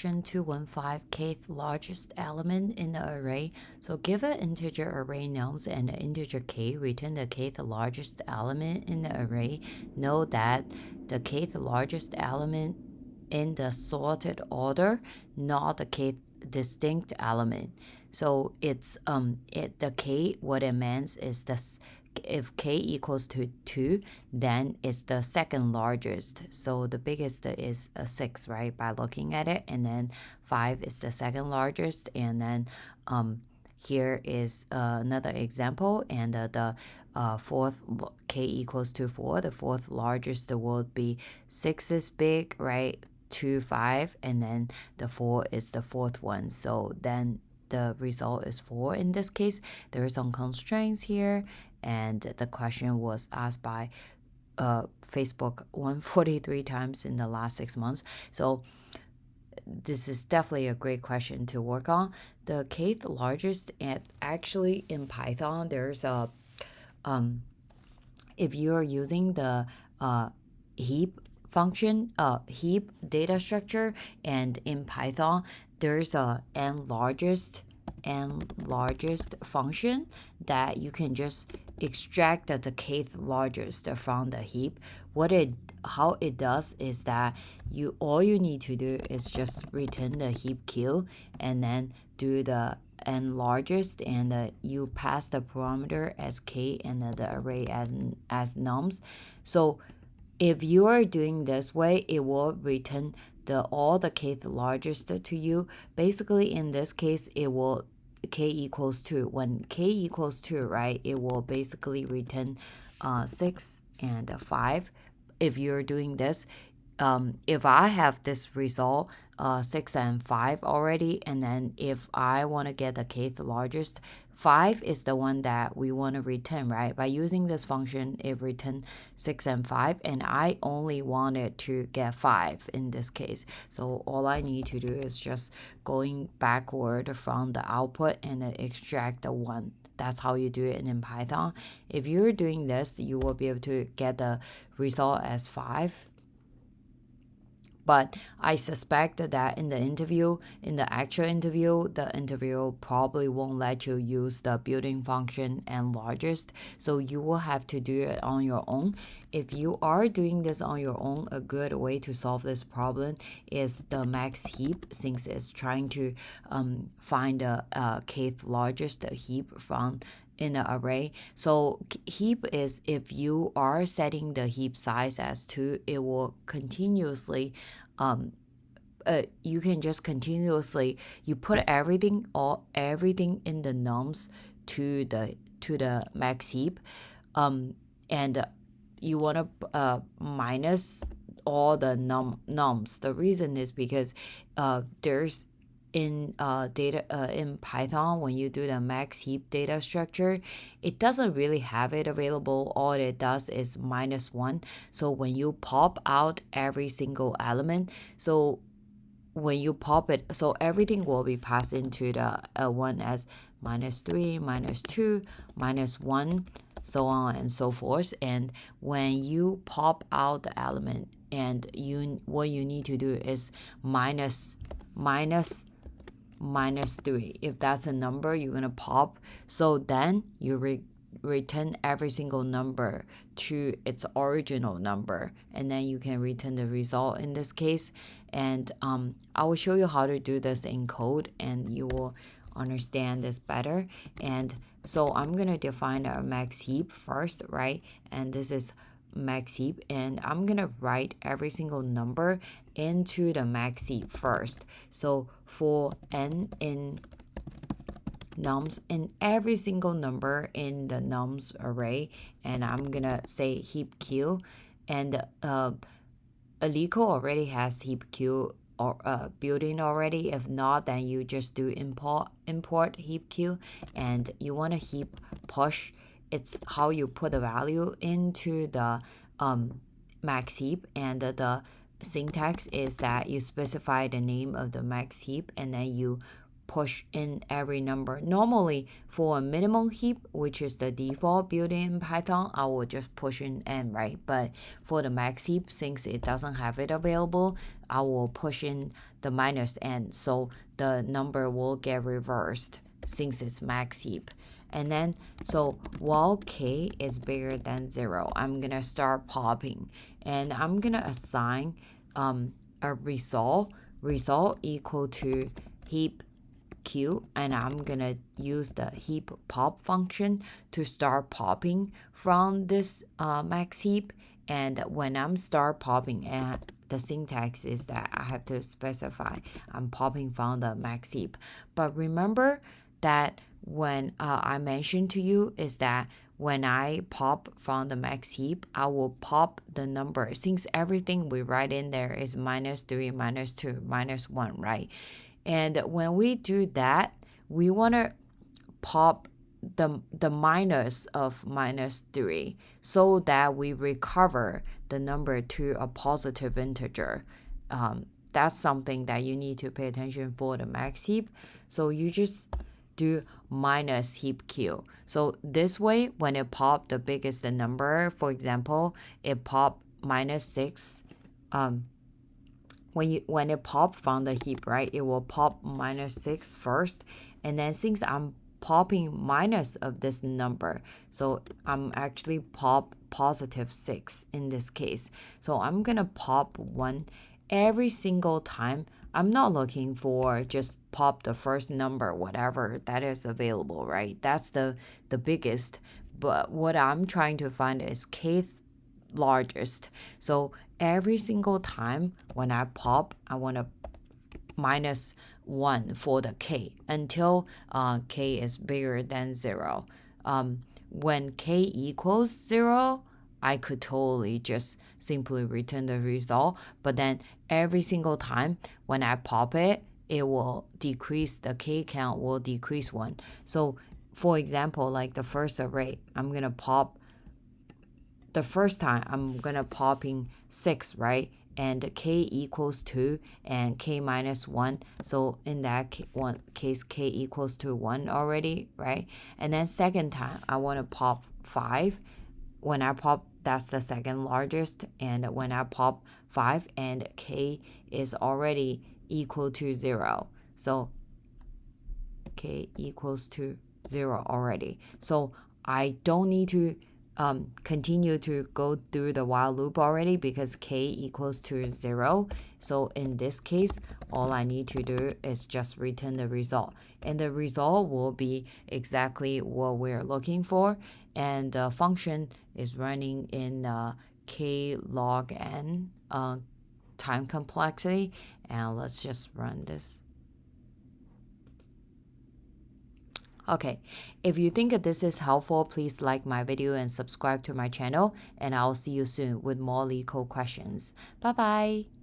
215 kth largest element in the array. So give an integer array nums and the integer k, return the kth largest element in the array. Note that the kth largest element in the sorted order, not the kth distinct element. So it's the k, what it means is this: if k equals to 2, then it's the second largest. So the biggest is a 6, right, by looking at it, and then 5 is the second largest, and then here is another example, and the fourth, k equals to 4, the fourth largest will be 6 is big, right, 2, 5, and then the 4 is the fourth one. So then the result is 4 in this case. There are some constraints here, and the question was asked by Facebook 143 times in the last 6 months. So this is definitely a great question to work on. The kth largest, and actually in Python, there's a if you're using the heap function, heap data structure, and in Python there's a n largest function that you can just extract the kth largest from the heap. How it does is that all you need to do is just return the heap queue and then do the n largest, and you pass the parameter as k and the array as nums. So if you are doing this way, it will return all the kth largest to you. Basically, in this case, it will k equals 2. When k equals 2, right, it will basically return 6 and 5. If you're doing this, if I have this result 6 and 5 already, and then if I want to get the kth largest, 5 is the one that we want to return, right? By using this function, it returns 6 and 5, and I only wanted to get 5 in this case. So all I need to do is just going backward from the output and extract the 1. That's how you do it in Python. If you're doing this, you will be able to get the result as 5. But I suspect that in the actual interview, the interviewer probably won't let you use the built-in function and largest. So you will have to do it on your own. If you are doing this on your own, a good way to solve this problem is the max heap, since it's trying to find a kth largest heap from in the array. So heap is, if you are setting the heap size as 2, it will continuously you can just continuously you put everything in the nums to the max heap, and you want to minus all the nums. The reason is because there's in Python, when you do the max heap data structure, it doesn't really have it available. All it does is -1. So when you pop out every single element, so when you pop it, so everything will be passed into the one as -3, -2, -1, so on and so forth. And when you pop out the element, and what you need to do is minus -3. If that's a number you're going to pop, so then you return every single number to its original number, and then you can return the result in this case. And I will show you how to do this in code, and you will understand this better. And so I'm going to define a max heap first, right? And this is max heap, and I'm gonna write every single number into the max heap first. So for n in nums, in every single number in the nums array, and I'm gonna say heap q, and Leetcode already has heap q or built in already. If not, then you just do import heap q, and you want to heap push. It's how you put the value into the max heap, and the syntax is that you specify the name of the max heap, and then you push in every number. Normally, for a minimum heap, which is the default built in Python, I will just push in n, right? But for the max heap, since it doesn't have it available, I will push in the minus n, so the number will get reversed since it's max heap. And then, so while k is bigger than 0, I'm gonna start popping, and I'm gonna assign a result equal to heap q, and I'm gonna use the heap pop function to start popping from this max heap. And when I'm start popping, and the syntax is that I have to specify I'm popping from the max heap. But remember that when I mentioned to you is that when I pop from the max heap, I will pop the number, since everything we write in there is -3, -2, -1, right? And when we do that, we want to pop the minus of -3 so that we recover the number to a positive integer. That's something that you need to pay attention for the max heap. So you just do minus heap q. So this way, when it pop the biggest number, for example, it pop -6, when it pop from the heap, right, it will pop -6 first, and then since I'm popping minus of this number, so I'm actually pop +6 in this case. So I'm gonna pop 1 every single time. I'm not looking for just pop the first number, whatever that is available, right? That's the biggest. But what I'm trying to find is kth largest. So every single time when I pop, I want to -1 for the k until k is bigger than 0. When k equals 0, I could totally just simply return the result. But then every single time when I pop it, it will decrease, the k count will decrease 1. So for example, like the first array, I'm going to pop, the first time I'm going to popping 6, right? And k equals 2 and k minus 1. So in that case, k equals to 1 already, right? And then second time, I want to pop 5. When I pop, that's the second largest. And when I pop 5 and k is already equal to 0. So k equals to 0 already. So I don't need to continue to go through the while loop already because k equals to 0. So in this case, all I need to do is just return the result. And the result will be exactly what we're looking for. And the function is running in k log n time complexity. And let's just run this. Okay, if you think that this is helpful, please like my video and subscribe to my channel, and I'll see you soon with more Leetcode questions. Bye bye.